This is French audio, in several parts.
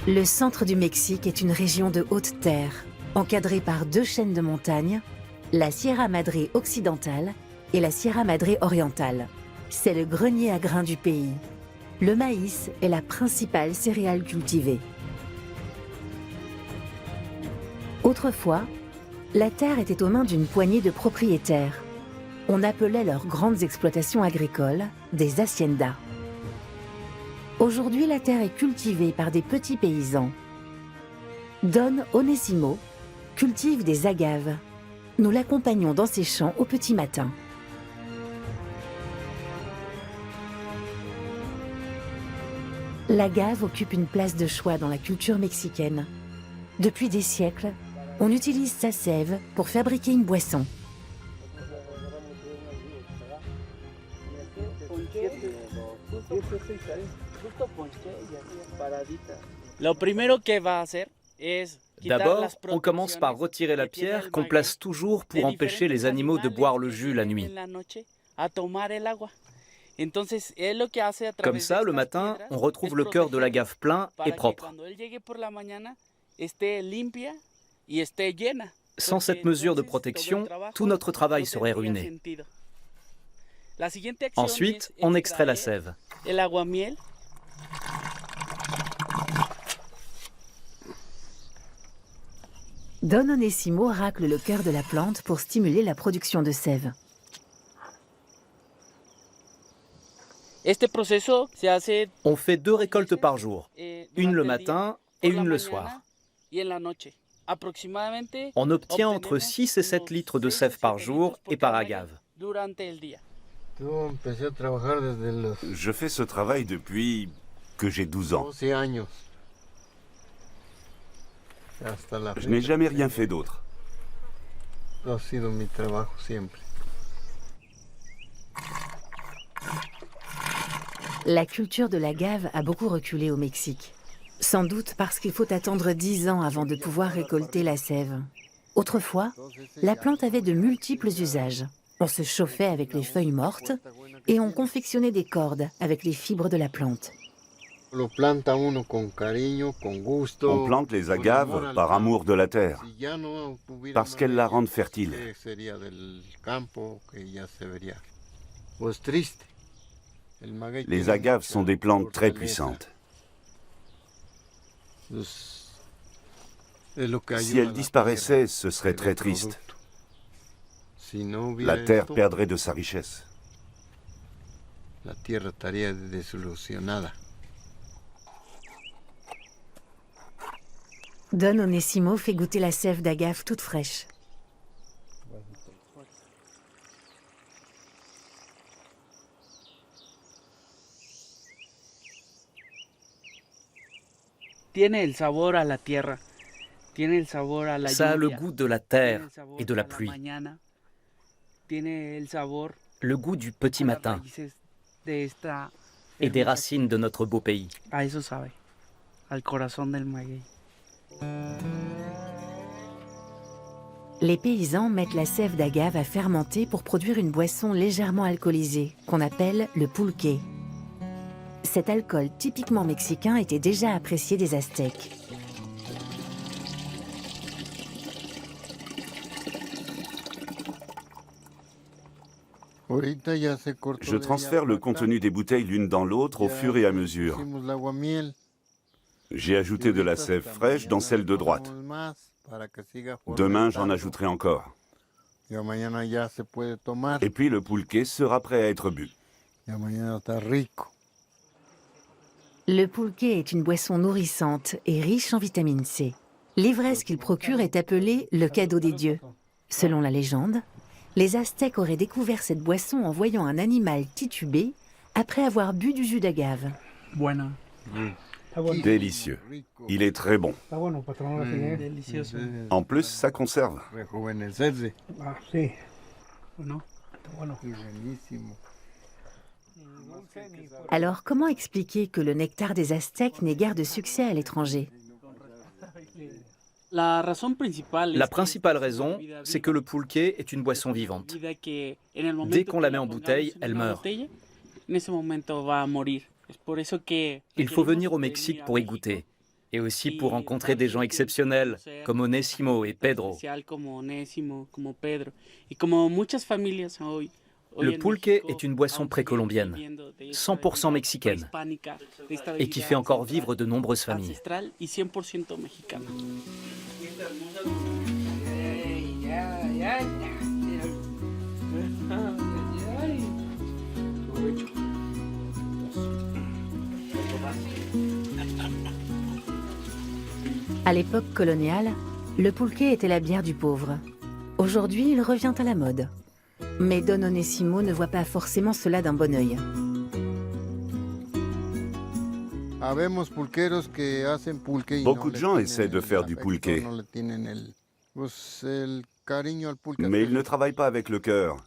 Le centre du Mexique est une région de haute terre, encadrée par deux chaînes de montagnes, la Sierra Madre occidentale et la Sierra Madre orientale. C'est le grenier à grains du pays. Le maïs est la principale céréale cultivée. Autrefois, la terre était aux mains d'une poignée de propriétaires. On appelait leurs grandes exploitations agricoles des haciendas. Aujourd'hui, la terre est cultivée par des petits paysans. Don Onésimo cultive des agaves. Nous l'accompagnons dans ses champs au petit matin. L'agave occupe une place de choix dans la culture mexicaine. Depuis des siècles, on utilise sa sève pour fabriquer une boisson. D'abord, on commence par retirer la pierre qu'on place toujours pour empêcher les animaux de boire le jus la nuit. Comme ça, le matin, on retrouve le cœur de l'agave plein et propre. Sans cette mesure de protection, tout notre travail serait ruiné. Ensuite, on extrait la sève. Don Onésimo racle le cœur de la plante pour stimuler la production de sève. On fait 2 récoltes par jour, une le matin et une le soir. On obtient entre 6 et 7 litres de sève par jour et par agave. Je fais ce travail depuis que j'ai 12 ans. Je n'ai jamais rien fait d'autre. La culture de l'agave a beaucoup reculé au Mexique. Sans doute parce qu'il faut attendre 10 ans avant de pouvoir récolter la sève. Autrefois, la plante avait de multiples usages. On se chauffait avec les feuilles mortes et on confectionnait des cordes avec les fibres de la plante. On plante les agaves par amour de la terre, parce qu'elles la rendent fertile. Les agaves sont des plantes très puissantes. Si elles disparaissaient, ce serait très triste. La terre perdrait de sa richesse. Don Onésimo fait goûter la sève d'agave toute fraîche. Ça a le goût de la terre et de la pluie. Le goût du petit matin et des racines de notre beau pays. Les paysans mettent la sève d'agave à fermenter pour produire une boisson légèrement alcoolisée, qu'on appelle le pulque. Cet alcool typiquement mexicain était déjà apprécié des Aztèques. Je transfère le contenu des bouteilles l'une dans l'autre au fur et à mesure. J'ai ajouté de la sève fraîche dans celle de droite. Demain, j'en ajouterai encore. Et puis le pulque sera prêt à être bu. Le pulque est une boisson nourrissante et riche en vitamine C. L'ivresse qu'il procure est appelée le cadeau des dieux. Selon la légende, les Aztèques auraient découvert cette boisson en voyant un animal titubé après avoir bu du jus d'agave. Délicieux. Il est très bon. En plus, ça conserve. Alors comment expliquer que le nectar des Aztèques n'ait guère de succès à l'étranger? La principale raison, c'est que le pulque est une boisson vivante. Dès qu'on la met en bouteille, elle meurt. Il faut venir au Mexique pour y goûter. Et aussi pour rencontrer des gens exceptionnels, comme Onésimo et Pedro. Le pulque est une boisson précolombienne, 100% mexicaine, et qui fait encore vivre de nombreuses familles. À l'époque coloniale, le pulque était la bière du pauvre. Aujourd'hui, il revient à la mode. Mais Don Onésimo ne voit pas forcément cela d'un bon œil. Beaucoup de gens essaient de faire du pulque, mais ils ne travaillent pas avec le cœur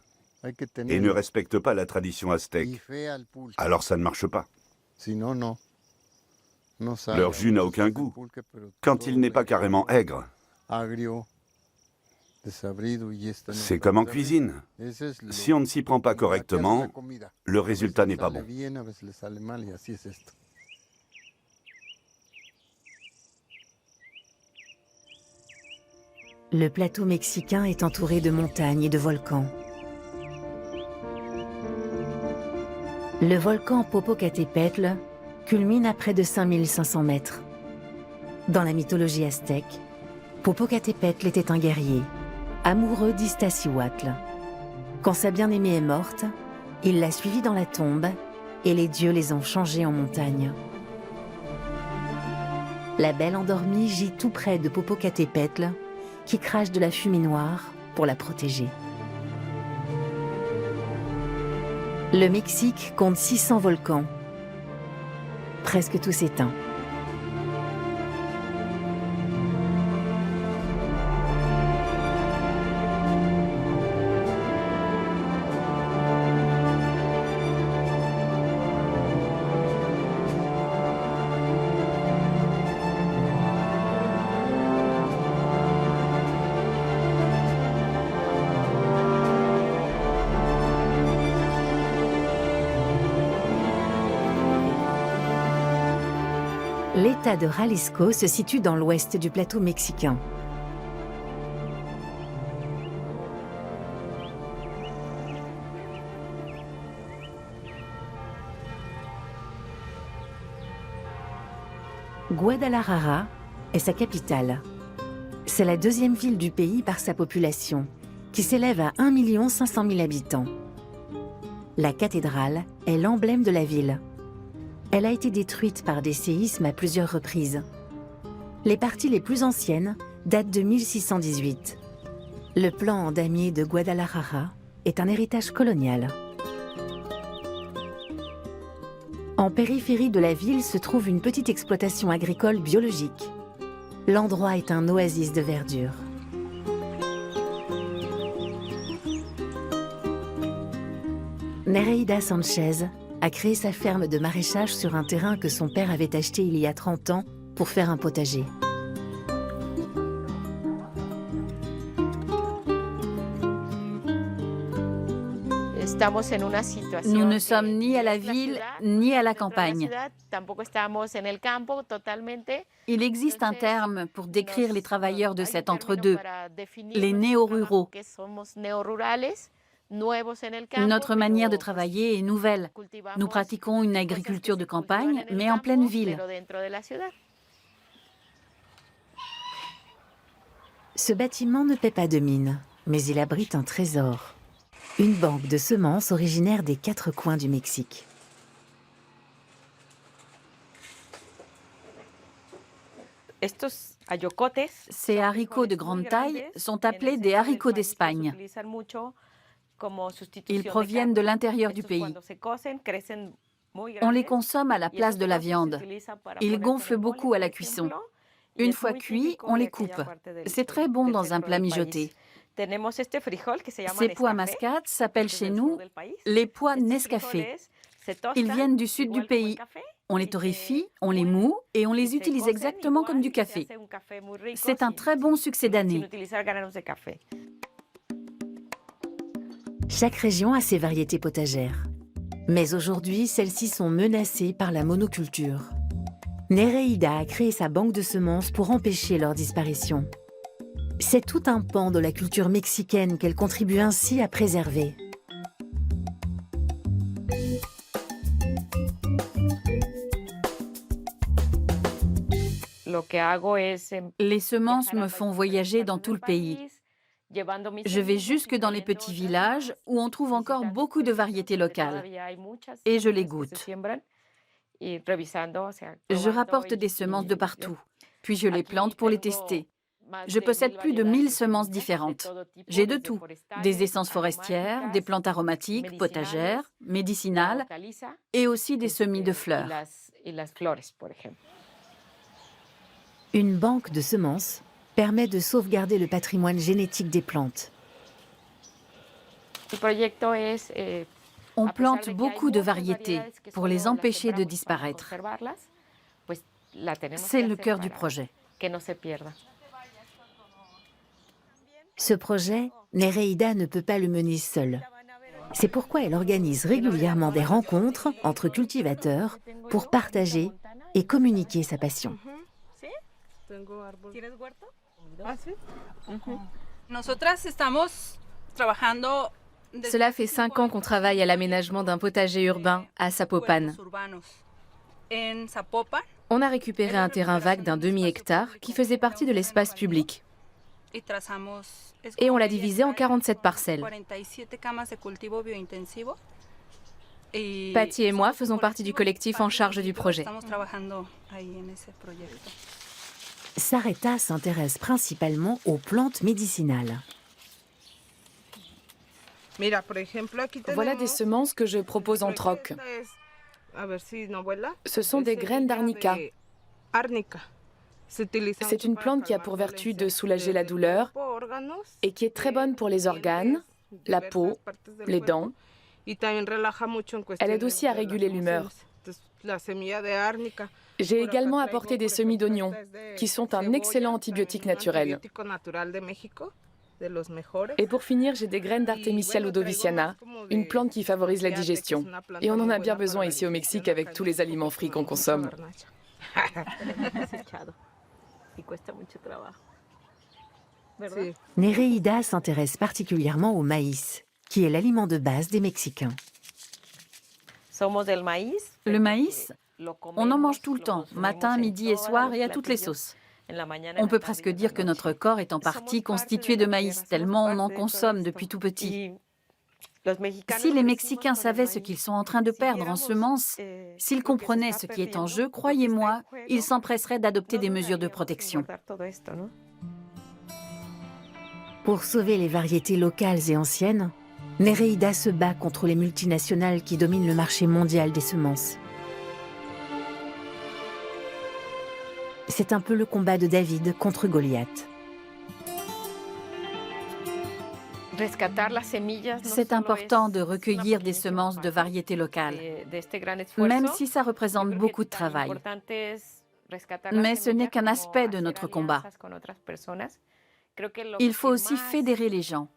et ne respectent pas la tradition aztèque. Alors ça ne marche pas. Leur jus n'a aucun goût, quand il n'est pas carrément aigre. C'est comme en cuisine. Si on ne s'y prend pas correctement, le résultat n'est pas bon. Le plateau mexicain est entouré de montagnes et de volcans. Le volcan Popocatépetl culmine à près de 5500 mètres. Dans la mythologie aztèque, Popocatépetl était un guerrier, amoureux d'Iztaccíhuatl. Quand sa bien-aimée est morte, il l'a suivie dans la tombe et les dieux les ont changés en montagne. La belle endormie gît tout près de Popocatépetl, qui crache de la fumée noire pour la protéger. Le Mexique compte 600 volcans, presque tous éteints. L'État de Jalisco se situe dans l'ouest du plateau mexicain. Guadalajara est sa capitale. C'est la deuxième ville du pays par sa population, qui s'élève à 1 500 000 habitants. La cathédrale est l'emblème de la ville. Elle a été détruite par des séismes à plusieurs reprises. Les parties les plus anciennes datent de 1618. Le plan en damier de Guadalajara est un héritage colonial. En périphérie de la ville se trouve une petite exploitation agricole biologique. L'endroit est un oasis de verdure. Nereida Sanchez a créé sa ferme de maraîchage sur un terrain que son père avait acheté il y a 30 ans pour faire un potager. Nous ne sommes ni à la ville ni à la campagne. Il existe un terme pour décrire les travailleurs de cet entre-deux, les néo-ruraux. Notre manière de travailler est nouvelle. Nous pratiquons une agriculture de campagne, mais en pleine ville. Ce bâtiment ne paie pas de mine, mais il abrite un trésor. Une banque de semences originaire des 4 coins du Mexique. Ces haricots de grande taille sont appelés des haricots d'Espagne. Ils proviennent de l'intérieur du pays. On les consomme à la place de la viande. Ils gonflent beaucoup à la cuisson. Une fois cuits, on les coupe. C'est très bon dans un plat mijoté. Ces pois mascades s'appellent chez nous les pois Nescafé. Ils viennent du sud du pays. On les torréfie, on les moud et on les utilise exactement comme du café. C'est un très bon succès d'année. Chaque région a ses variétés potagères. Mais aujourd'hui, celles-ci sont menacées par la monoculture. Nereida a créé sa banque de semences pour empêcher leur disparition. C'est tout un pan de la culture mexicaine qu'elle contribue ainsi à préserver. Les semences me font voyager dans tout le pays. Je vais jusque dans les petits villages où on trouve encore beaucoup de variétés locales et je les goûte. Je rapporte des semences de partout, puis je les plante pour les tester. Je possède plus de 1000 semences différentes. J'ai de tout, des essences forestières, des plantes aromatiques, potagères, médicinales et aussi des semis de fleurs. Une banque de semences permet de sauvegarder le patrimoine génétique des plantes. On plante beaucoup de variétés pour les empêcher de disparaître. C'est le cœur du projet. Ce projet, Nereida ne peut pas le mener seule. C'est pourquoi elle organise régulièrement des rencontres entre cultivateurs pour partager et communiquer sa passion. Cela fait 5 ans qu'on travaille à l'aménagement d'un potager urbain à Zapopan. On a récupéré un terrain vague d'un demi-hectare qui faisait partie de l'espace public. Et on l'a divisé en 47 parcelles. Patty et moi faisons partie du collectif en charge du projet. Sareta s'intéresse principalement aux plantes médicinales. Voilà des semences que je propose en troc. Ce sont des graines d'arnica. C'est une plante qui a pour vertu de soulager la douleur et qui est très bonne pour les organes, la peau, les dents. Elle aide aussi à réguler l'humeur. J'ai également apporté des semis d'oignons, qui sont un excellent antibiotique naturel. Et pour finir, j'ai des graines d'Artemisia ludoviciana, une plante qui favorise la digestion. Et on en a bien besoin ici au Mexique avec tous les aliments frits qu'on consomme. Nereida s'intéresse particulièrement au maïs, qui est l'aliment de base des Mexicains. Le maïs, on en mange tout le temps, matin, midi et soir et à toutes les sauces. On peut presque dire que notre corps est en partie constitué de maïs, tellement on en consomme depuis tout petit. Si les Mexicains savaient ce qu'ils sont en train de perdre en semences, s'ils comprenaient ce qui est en jeu, croyez-moi, ils s'empresseraient d'adopter des mesures de protection. Pour sauver les variétés locales et anciennes, Nereida se bat contre les multinationales qui dominent le marché mondial des semences. C'est un peu le combat de David contre Goliath. C'est important de recueillir des semences de variétés locales, même si ça représente beaucoup de travail. Mais ce n'est qu'un aspect de notre combat. Il faut aussi fédérer les gens.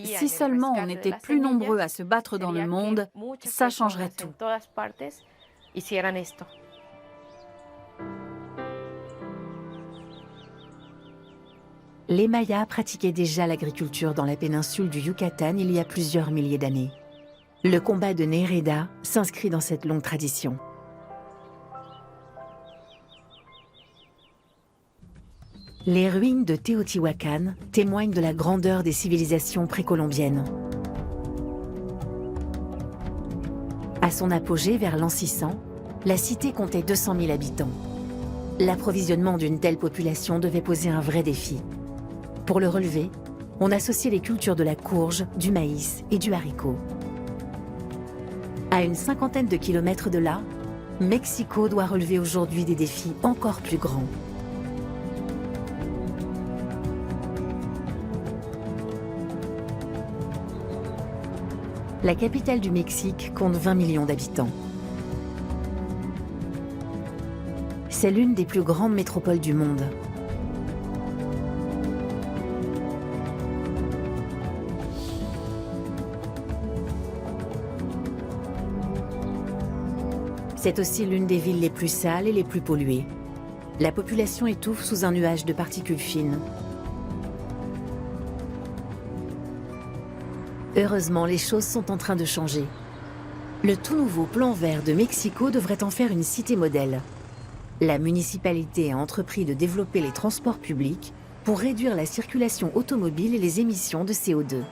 Si seulement on était plus nombreux à se battre dans le monde, ça changerait tout. Les Mayas pratiquaient déjà l'agriculture dans la péninsule du Yucatan il y a plusieurs milliers d'années. Le combat de Nereida s'inscrit dans cette longue tradition. Les ruines de Teotihuacan témoignent de la grandeur des civilisations précolombiennes. À son apogée vers l'an 600, la cité comptait 200 000 habitants. L'approvisionnement d'une telle population devait poser un vrai défi. Pour le relever, on associait les cultures de la courge, du maïs et du haricot. À une cinquantaine de kilomètres de là, Mexico doit relever aujourd'hui des défis encore plus grands. La capitale du Mexique compte 20 millions d'habitants. C'est l'une des plus grandes métropoles du monde. C'est aussi l'une des villes les plus sales et les plus polluées. La population étouffe sous un nuage de particules fines. Heureusement, les choses sont en train de changer. Le tout nouveau plan vert de Mexico devrait en faire une cité modèle. La municipalité a entrepris de développer les transports publics pour réduire la circulation automobile et les émissions de CO2.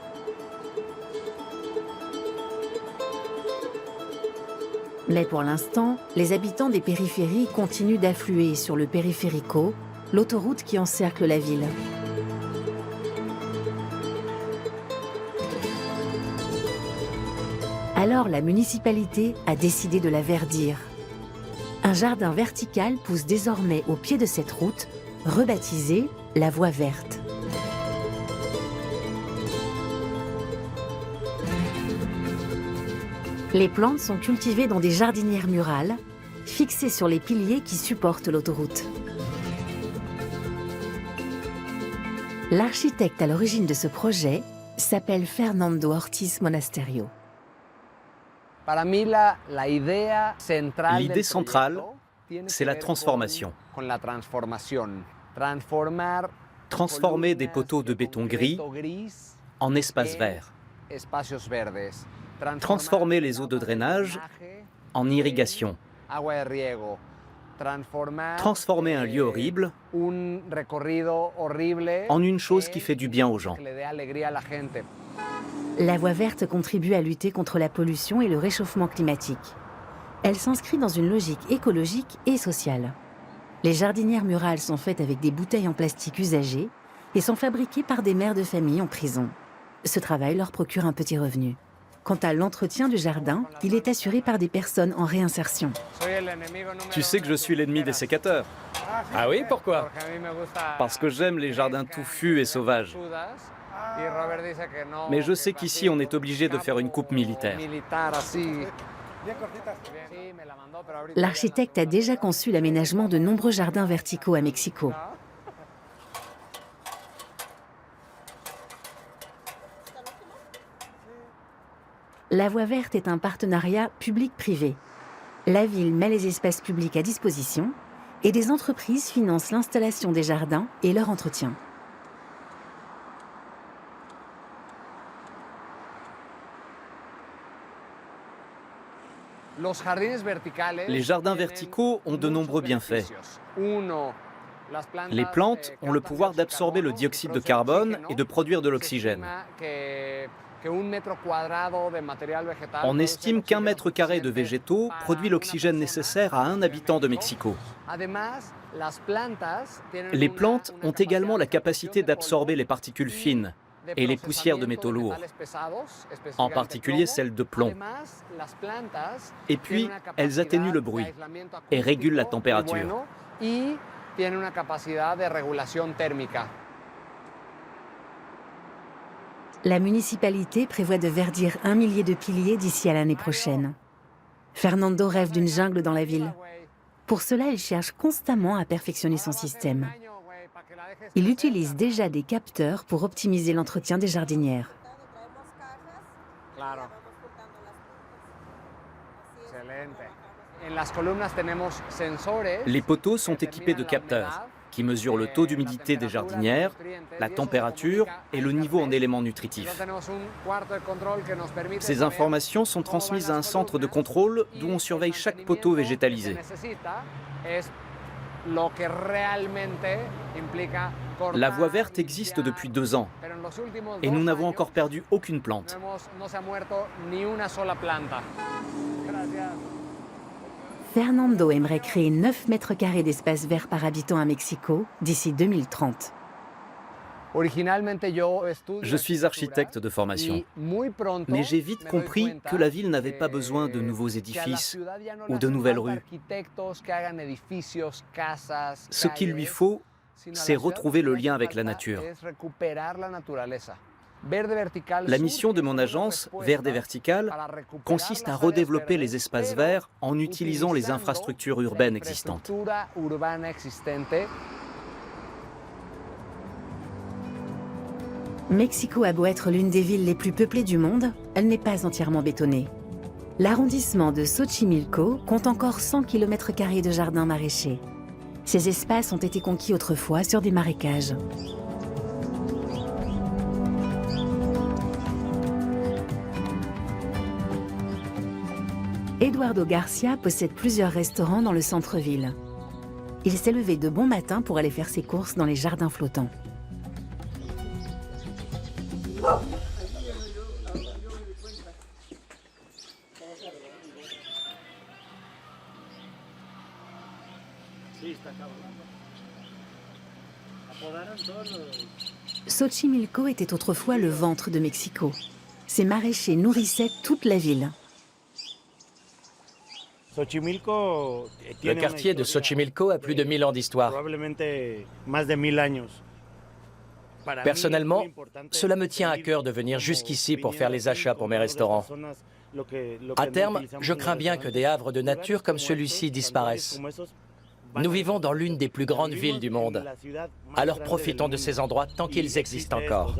Mais pour l'instant, les habitants des périphéries continuent d'affluer sur le Periférico, l'autoroute qui encercle la ville. Alors la municipalité a décidé de la verdir. Un jardin vertical pousse désormais au pied de cette route, rebaptisée la Voie verte. Les plantes sont cultivées dans des jardinières murales, fixées sur les piliers qui supportent l'autoroute. L'architecte à l'origine de ce projet s'appelle Fernando Ortiz Monasterio. L'idée centrale, c'est la transformation. Transformer des poteaux de béton gris en espaces verts. Transformer les eaux de drainage en irrigation. Transformer un lieu horrible en une chose qui fait du bien aux gens. La Voie verte contribue à lutter contre la pollution et le réchauffement climatique. Elle s'inscrit dans une logique écologique et sociale. Les jardinières murales sont faites avec des bouteilles en plastique usagées et sont fabriquées par des mères de famille en prison. Ce travail leur procure un petit revenu. Quant à l'entretien du jardin, il est assuré par des personnes en réinsertion. Tu sais que je suis l'ennemi des sécateurs. Ah oui, pourquoi? Parce que j'aime les jardins touffus et sauvages. Mais je sais qu'ici, on est obligé de faire une coupe militaire. L'architecte a déjà conçu l'aménagement de nombreux jardins verticaux à Mexico. La Voie verte est un partenariat public-privé. La ville met les espaces publics à disposition et des entreprises financent l'installation des jardins et leur entretien. Les jardins verticaux ont de nombreux bienfaits. Les plantes ont le pouvoir d'absorber le dioxyde de carbone et de produire de l'oxygène. On estime qu'1 mètre carré de végétaux produit l'oxygène nécessaire à un habitant de Mexico. Les plantes ont également la capacité d'absorber les particules fines et les poussières de métaux lourds, en particulier celles de plomb. Et puis, elles atténuent le bruit et régulent la température. La municipalité prévoit de verdir 1 millier de piliers d'ici à l'année prochaine. Fernando rêve d'une jungle dans la ville. Pour cela, il cherche constamment à perfectionner son système. Il utilise déjà des capteurs pour optimiser l'entretien des jardinières. Les poteaux sont équipés de capteurs qui mesurent le taux d'humidité des jardinières, la température et le niveau en éléments nutritifs. Ces informations sont transmises à un centre de contrôle d'où on surveille chaque poteau végétalisé. La Voie verte existe depuis 2 ans et nous n'avons encore perdu aucune plante. Fernando aimerait créer 9 mètres carrés d'espace vert par habitant à Mexico d'ici 2030. Je suis architecte de formation, mais j'ai vite compris que la ville n'avait pas besoin de nouveaux édifices ou de nouvelles rues. Ce qu'il lui faut, c'est retrouver le lien avec la nature. La mission de mon agence, Verde Vertical, consiste à redévelopper les espaces verts en utilisant les infrastructures urbaines existantes. Mexico a beau être l'une des villes les plus peuplées du monde, elle n'est pas entièrement bétonnée. L'arrondissement de Xochimilco compte encore 100 km² de jardins maraîchers. Ces espaces ont été conquis autrefois sur des marécages. Eduardo Garcia possède plusieurs restaurants dans le centre-ville. Il s'est levé de bon matin pour aller faire ses courses dans les jardins flottants. Xochimilco était autrefois le ventre de Mexico. Ces maraîchers nourrissaient toute la ville. Le quartier de Xochimilco a plus de 1000 ans d'histoire. Personnellement, cela me tient à cœur de venir jusqu'ici pour faire les achats pour mes restaurants. À terme, je crains bien que des havres de nature comme celui-ci disparaissent. Nous vivons dans l'une des plus grandes villes du monde. Alors profitons de ces endroits tant qu'ils existent encore.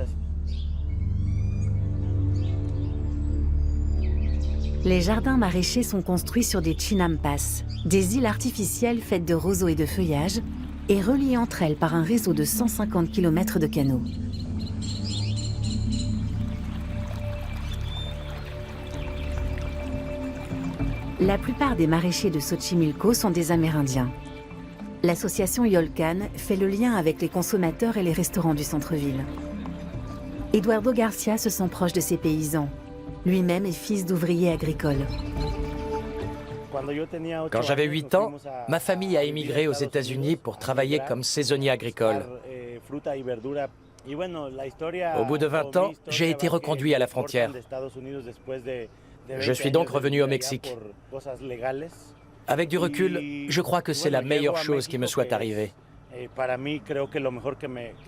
Les jardins maraîchers sont construits sur des chinampas, des îles artificielles faites de roseaux et de feuillages, et reliées entre elles par un réseau de 150 km de canaux. La plupart des maraîchers de Xochimilco sont des Amérindiens. L'association Yolcan fait le lien avec les consommateurs et les restaurants du centre-ville. Eduardo Garcia se sent proche de ces paysans. Lui-même est fils d'ouvriers agricoles. Quand j'avais 8 ans, ma famille a émigré aux États-Unis pour travailler comme saisonnier agricole. Au bout de 20 ans, j'ai été reconduit à la frontière. Je suis donc revenu au Mexique. Avec du recul, je crois que c'est la meilleure chose qui me soit arrivée.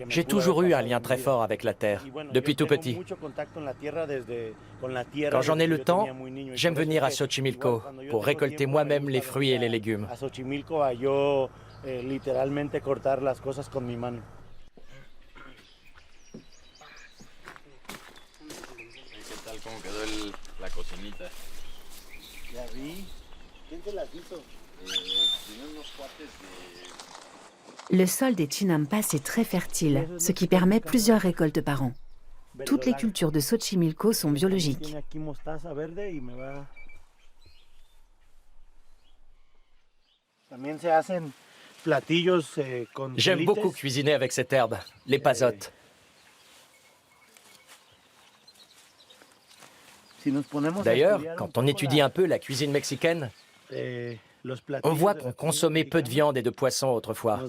J'ai toujours eu un lien très fort avec la terre, depuis tout petit. Quand j'en ai le temps, j'aime venir à Xochimilco pour récolter moi-même les fruits et les légumes. Le sol des chinampas est très fertile, ce qui permet plusieurs récoltes par an. Toutes les cultures de Xochimilco sont biologiques. J'aime beaucoup cuisiner avec cette herbe, les pasotes. D'ailleurs, quand on étudie un peu la cuisine mexicaine, on voit qu'on consommait peu de viande et de poisson autrefois.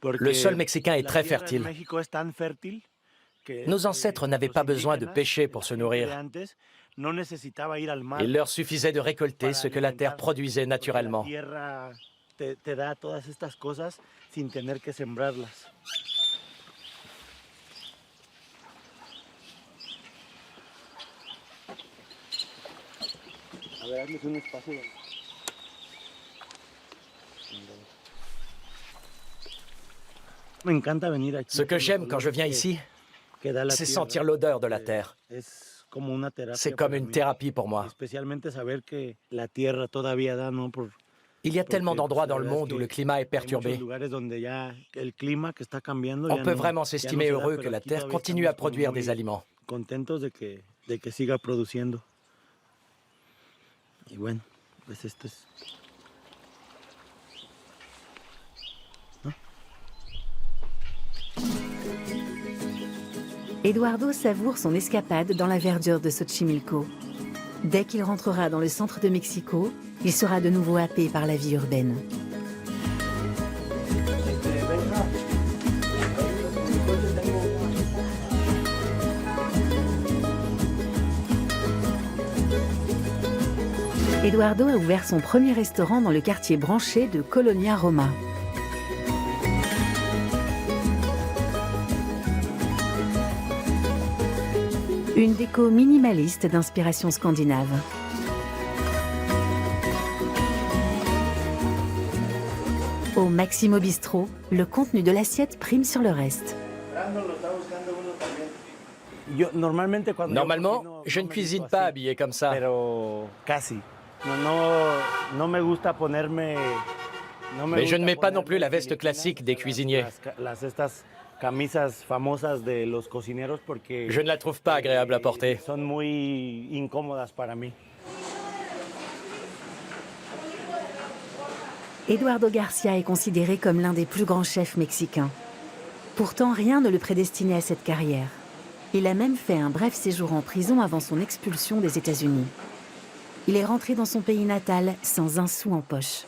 Le sol mexicain est très fertile. Nos ancêtres n'avaient pas besoin de pêcher pour se nourrir. Il leur suffisait de récolter ce que la terre produisait naturellement. Ce que j'aime quand je viens ici, c'est sentir l'odeur de la terre. C'est comme une thérapie pour moi. Il y a tellement d'endroits dans le monde où le climat est perturbé. On peut vraiment s'estimer heureux que la terre continue à produire des aliments. Eduardo savoure son escapade dans la verdure de Xochimilco. Dès qu'il rentrera dans le centre de Mexico, il sera de nouveau happé par la vie urbaine. Eduardo a ouvert son premier restaurant dans le quartier branché de Colonia Roma. Une déco minimaliste d'inspiration scandinave. Au Maximo Bistro, le contenu de l'assiette prime sur le reste. Normalement, je ne cuisine pas habillé comme ça. Mais je ne mets pas non plus la veste classique des cuisiniers. Je ne la trouve pas agréable à porter. Eduardo Garcia est considéré comme l'un des plus grands chefs mexicains. Pourtant, rien ne le prédestinait à cette carrière. Il a même fait un bref séjour en prison avant son expulsion des États-Unis. Il est rentré dans son pays natal sans un sou en poche.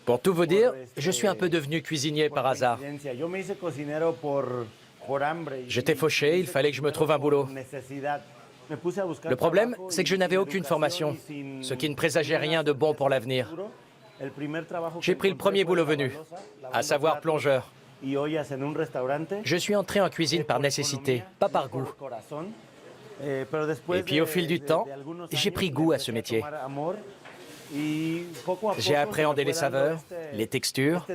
Pour tout vous dire, je suis un peu devenu cuisinier par hasard. J'étais fauché, il fallait que je me trouve un boulot. Le problème, c'est que je n'avais aucune formation, ce qui ne présageait rien de bon pour l'avenir. J'ai pris le premier boulot venu, à savoir plongeur. Je suis entré en cuisine par nécessité, pas par goût. Et puis au fil du temps, j'ai pris goût à ce métier. J'ai appréhendé les saveurs, les textures.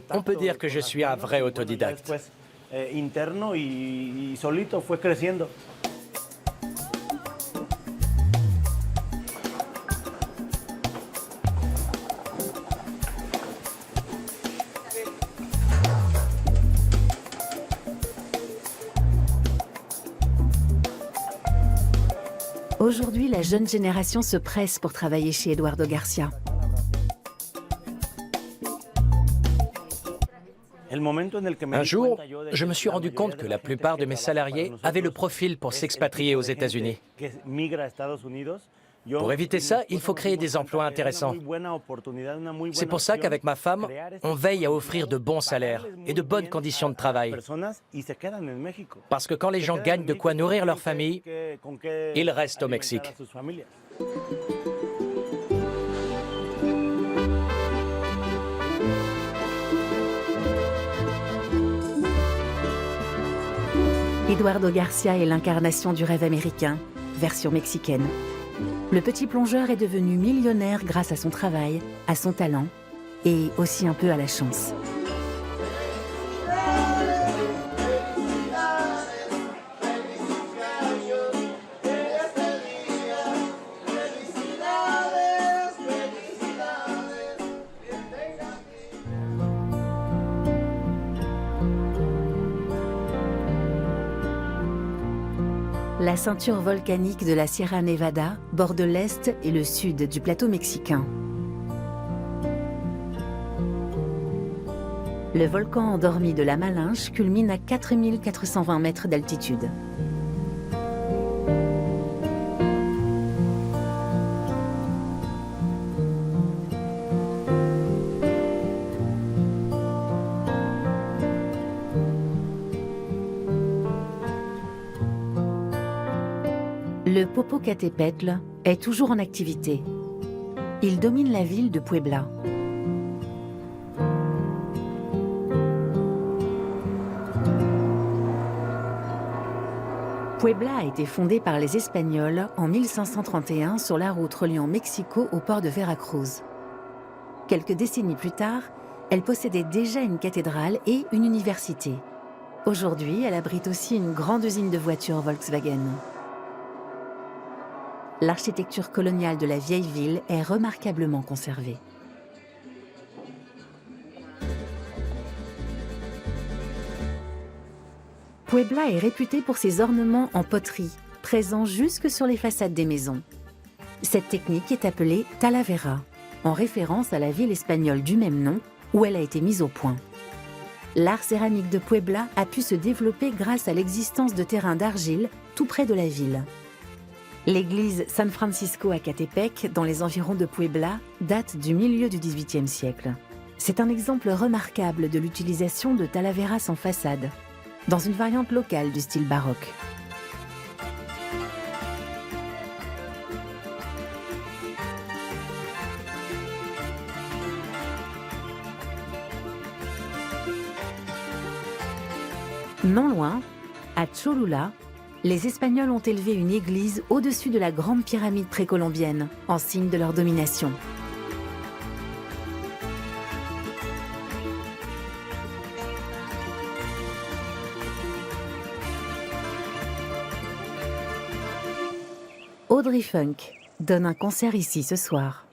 On peut dire que je suis un vrai autodidacte. Aujourd'hui, la jeune génération se presse pour travailler chez Eduardo Garcia. Un jour, je me suis rendu compte que la plupart de mes salariés avaient le profil pour s'expatrier aux États-Unis. Pour éviter ça, il faut créer des emplois intéressants. C'est pour ça qu'avec ma femme, on veille à offrir de bons salaires et de bonnes conditions de travail. Parce que quand les gens gagnent de quoi nourrir leur famille, ils restent au Mexique. Eduardo Garcia est l'incarnation du rêve américain, version mexicaine. Le petit plongeur est devenu millionnaire grâce à son travail, à son talent et aussi un peu à la chance. La ceinture volcanique de la Sierra Nevada borde l'est et le sud du plateau mexicain. Le volcan endormi de la Malinche culmine à 4420 mètres d'altitude. Le Popocatépetl est toujours en activité. Il domine la ville de Puebla. Puebla a été fondée par les Espagnols en 1531 sur la route reliant Mexico au port de Veracruz. Quelques décennies plus tard, elle possédait déjà une cathédrale et une université. Aujourd'hui, elle abrite aussi une grande usine de voitures Volkswagen. L'architecture coloniale de la vieille ville est remarquablement conservée. Puebla est réputée pour ses ornements en poterie, présents jusque sur les façades des maisons. Cette technique est appelée talavera, en référence à la ville espagnole du même nom, où elle a été mise au point. L'art céramique de Puebla a pu se développer grâce à l'existence de terrains d'argile tout près de la ville. L'église San Francisco à Catepec, dans les environs de Puebla, date du milieu du XVIIIe siècle. C'est un exemple remarquable de l'utilisation de talaveras en façade, dans une variante locale du style baroque. Non loin, à Cholula, les Espagnols ont élevé une église au-dessus de la grande pyramide précolombienne, en signe de leur domination. Audrey Funk donne un concert ici ce soir.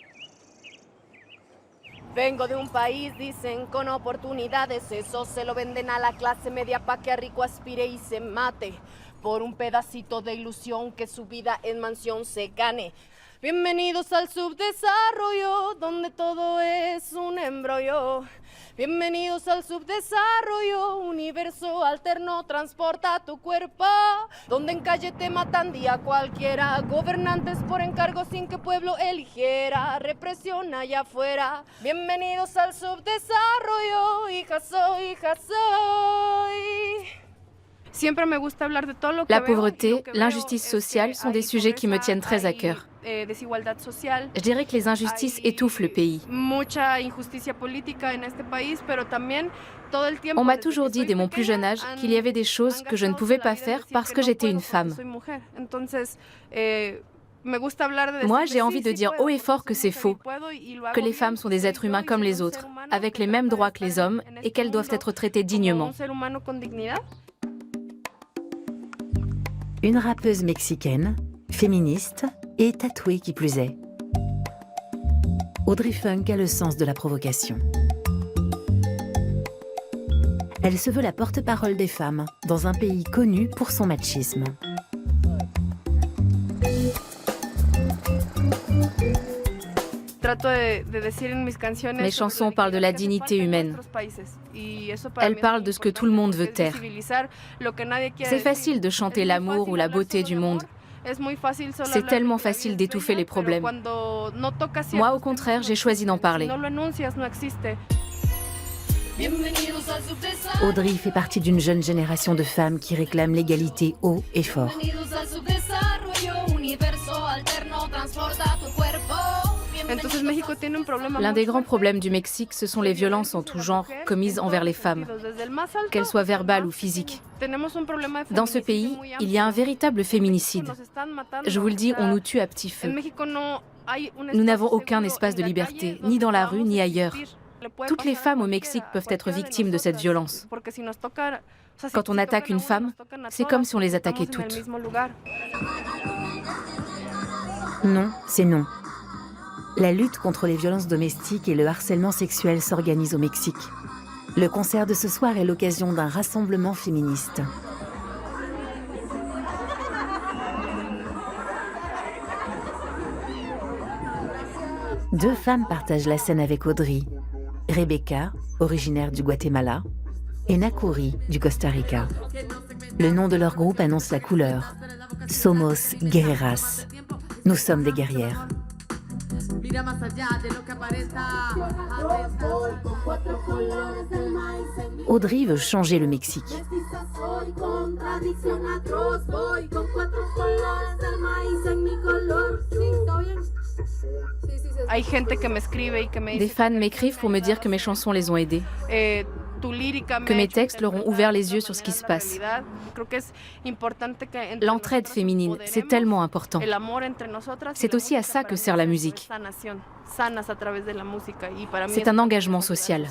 Vengo de un país, dicen, con oportunidades. Eso se lo venden a la clase media pa' que a rico aspire y se mate. Por un pedacito de ilusión que su vida en mansión se gane. Bienvenidos al subdesarrollo, donde todo es un embrollo. Bienvenidos al subdesarrollo, universo alterno transporta tu cuerpo. Donde en calle te matan día cualquiera, gobernantes por encargo sin que pueblo eligiera, represión allá afuera. Bienvenidos al subdesarrollo, hija soy, hija soy. La pauvreté, l'injustice sociale sont des sujets qui me tiennent très à cœur. Je dirais que les injustices étouffent le pays. On m'a toujours dit dès mon plus jeune âge qu'il y avait des choses que je ne pouvais pas faire parce que j'étais une femme. Moi, j'ai envie de dire haut et fort que c'est faux, que les femmes sont des êtres humains comme les autres, avec les mêmes droits que les hommes et qu'elles doivent être traitées dignement. Une rappeuse mexicaine, féministe et tatouée qui plus est. Audrey Funk a le sens de la provocation. Elle se veut la porte-parole des femmes dans un pays connu pour son machisme. Mes chansons parlent de la dignité humaine. Elles parlent de ce que tout le monde veut taire. C'est facile de chanter l'amour ou la beauté du monde. C'est tellement facile d'étouffer les problèmes. Moi, au contraire, j'ai choisi d'en parler. Audrey fait partie d'une jeune génération de femmes qui réclament l'égalité haut et fort. L'un des grands problèmes du Mexique, ce sont les violences en tout genre commises envers les femmes, qu'elles soient verbales ou physiques. Dans ce pays, il y a un véritable féminicide. Je vous le dis, on nous tue à petit feu. Nous n'avons aucun espace de liberté, ni dans la rue, ni ailleurs. Toutes les femmes au Mexique peuvent être victimes de cette violence. Quand on attaque une femme, c'est comme si on les attaquait toutes. Non, c'est non. La lutte contre les violences domestiques et le harcèlement sexuel s'organise au Mexique. Le concert de ce soir est l'occasion d'un rassemblement féministe. Deux femmes partagent la scène avec Audrey. Rebecca, originaire du Guatemala, et Nakuri, du Costa Rica. Le nom de leur groupe annonce la couleur. Somos guerreras. Nous sommes des guerrières. Audrey veut changer le Mexique. Des fans m'écrivent pour me dire que mes chansons les ont aidés, que mes textes leur ont ouvert les yeux sur ce qui se passe. L'entraide féminine, c'est tellement important. C'est aussi à ça que sert la musique. C'est un engagement social.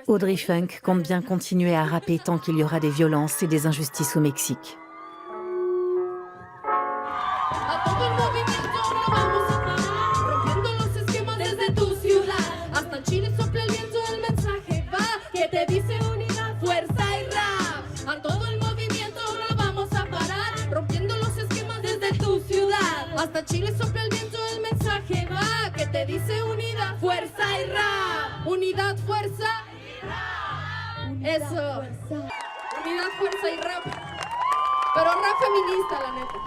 Audrey Funk compte bien continuer à rapper tant qu'il y aura des violences et des injustices au Mexique. Unidad, fuerza. Eso. Unidad, fuerza y rap. Pero rap feminista, la neta.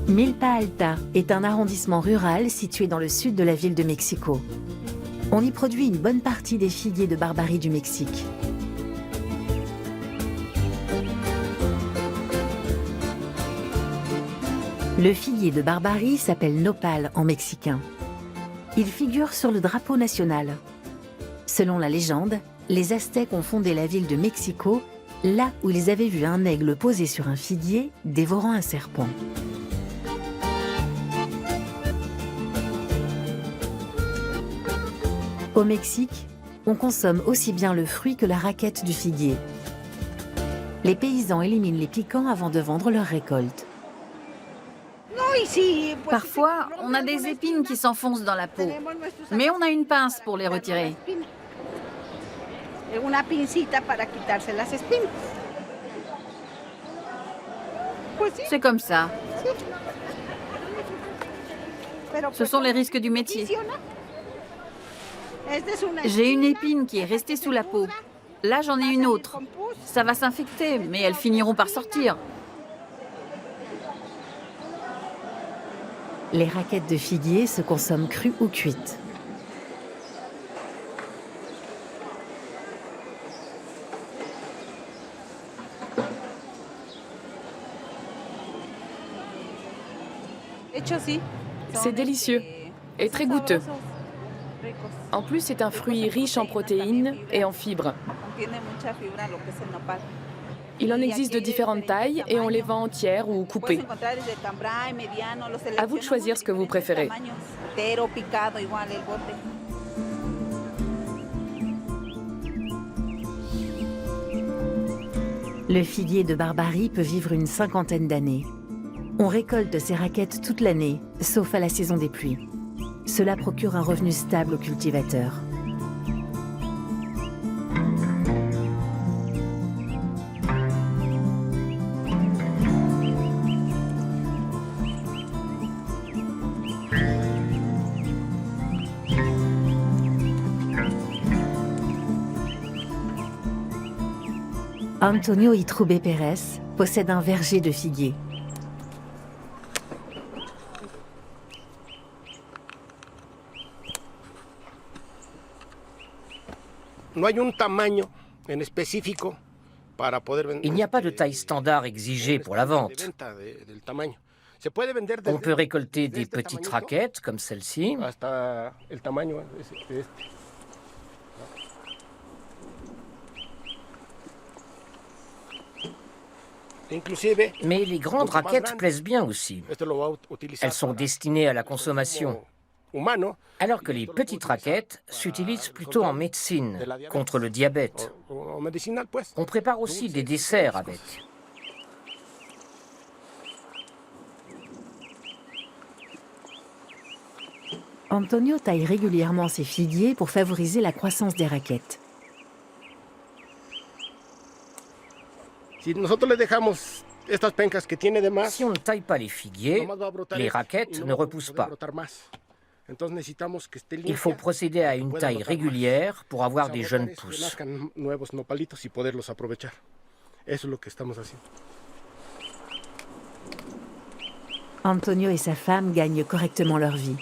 Milpa Alta est un arrondissement rural situé dans le sud de la ville de Mexico. On y produit une bonne partie des figuiers de Barbarie du Mexique. Le figuier de Barbarie s'appelle nopal en mexicain. Il figure sur le drapeau national. Selon la légende, les Aztèques ont fondé la ville de Mexico, là où ils avaient vu un aigle posé sur un figuier dévorant un serpent. Au Mexique, on consomme aussi bien le fruit que la raquette du figuier. Les paysans éliminent les piquants avant de vendre leur récolte. Parfois, on a des épines qui s'enfoncent dans la peau, mais on a une pince pour les retirer. C'est comme ça. Ce sont les risques du métier. J'ai une épine qui est restée sous la peau. Là, j'en ai une autre. Ça va s'infecter, mais elles finiront par sortir. Les raquettes de figuier se consomment crues ou cuites. C'est délicieux et très goûteux. En plus, c'est un fruit riche en protéines et en fibres. Il en existe de différentes tailles et on les vend entières ou coupées. À vous de choisir ce que vous préférez. Le figuier de Barbarie peut vivre une cinquantaine d'années. On récolte ces raquettes toute l'année, sauf à la saison des pluies. Cela procure un revenu stable aux cultivateurs. Antonio Itrube Pérez possède un verger de figuiers. Il n'y a pas de taille standard exigée pour la vente. On peut récolter des petites raquettes comme celle-ci. Mais les grandes raquettes plaisent bien aussi. Elles sont destinées à la consommation. Alors que les petites raquettes s'utilisent plutôt en médecine, contre le diabète. On prépare aussi des desserts avec. Antonio taille régulièrement ses figuiers pour favoriser la croissance des raquettes. Si on ne taille pas les figuiers, les raquettes ne repoussent pas. Il faut procéder à une taille régulière pour avoir des jeunes pousses. Antonio et sa femme gagnent correctement leur vie.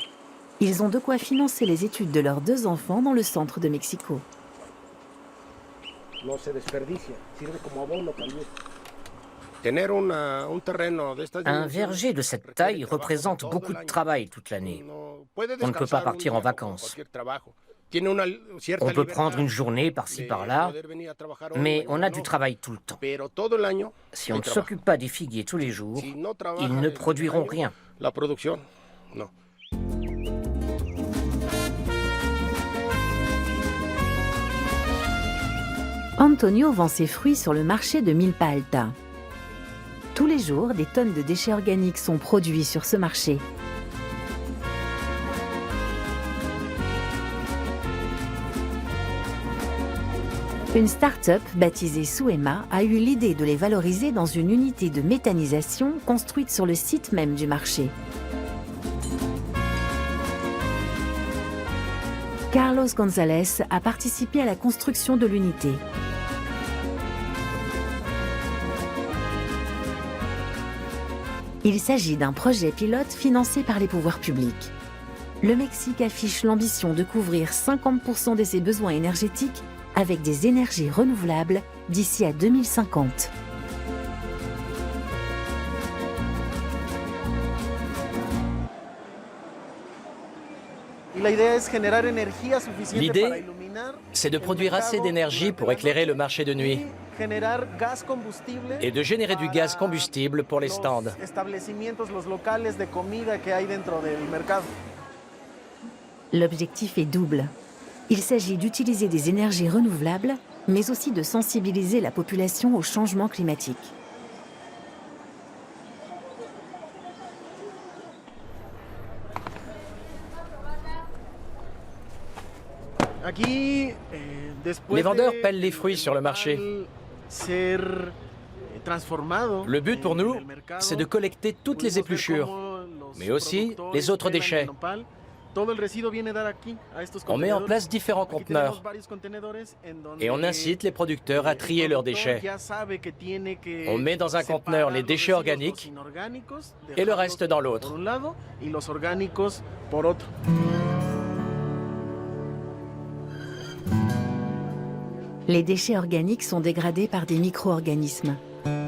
Ils ont de quoi financer les études de leurs 2 enfants dans le centre de Mexico. Un verger de cette taille représente beaucoup de travail toute l'année. On ne peut pas partir en vacances. On peut prendre une journée par-ci par-là, mais on a du travail tout le temps. Si on ne s'occupe pas des figuiers tous les jours, ils ne produiront rien. Antonio vend ses fruits sur le marché de Milpa Alta. Tous les jours, des tonnes de déchets organiques sont produits sur ce marché. Une start-up baptisée Suema a eu l'idée de les valoriser dans une unité de méthanisation construite sur le site même du marché. Carlos González a participé à la construction de l'unité. Il s'agit d'un projet pilote financé par les pouvoirs publics. Le Mexique affiche l'ambition de couvrir 50% de ses besoins énergétiques avec des énergies renouvelables d'ici à 2050. L'idée, c'est de produire assez d'énergie pour éclairer le marché de nuit et de générer du gaz combustible pour les stands. L'objectif est double. Il s'agit d'utiliser des énergies renouvelables, mais aussi de sensibiliser la population au changement climatique. Les vendeurs pèlent les fruits sur le marché. Le but pour nous, c'est de collecter toutes les épluchures, mais aussi les autres déchets. On met en place différents conteneurs et on incite les producteurs à trier leurs déchets. On met dans un conteneur les déchets organiques et le reste dans l'autre. Les déchets organiques sont dégradés par des micro-organismes.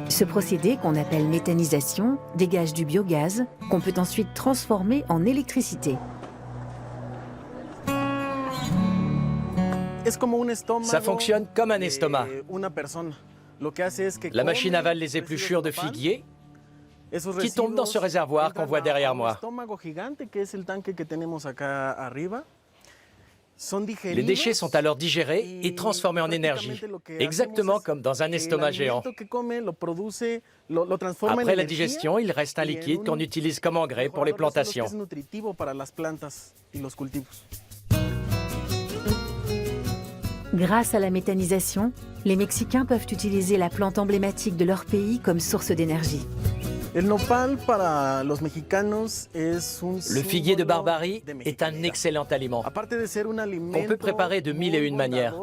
Ce procédé, qu'on appelle méthanisation, dégage du biogaz qu'on peut ensuite transformer en électricité. Ça fonctionne comme un estomac. La machine avale les épluchures de figuier qui tombent dans ce réservoir qu'on voit derrière moi. Les déchets sont alors digérés et transformés en énergie, exactement comme dans un estomac géant. Après la digestion, il reste un liquide qu'on utilise comme engrais pour les plantations. Grâce à la méthanisation, les Mexicains peuvent utiliser la plante emblématique de leur pays comme source d'énergie. Le figuier de Barbarie est un excellent aliment qu'on peut préparer de 1001 manières.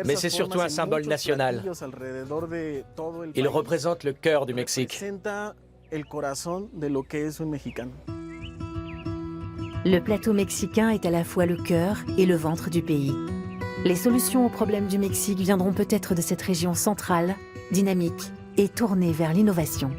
Mais c'est surtout un symbole national. Il représente le cœur du Mexique. Le plateau mexicain est à la fois le cœur et le ventre du pays. Les solutions aux problèmes du Mexique viendront peut-être de cette région centrale, dynamique et tournée vers l'innovation.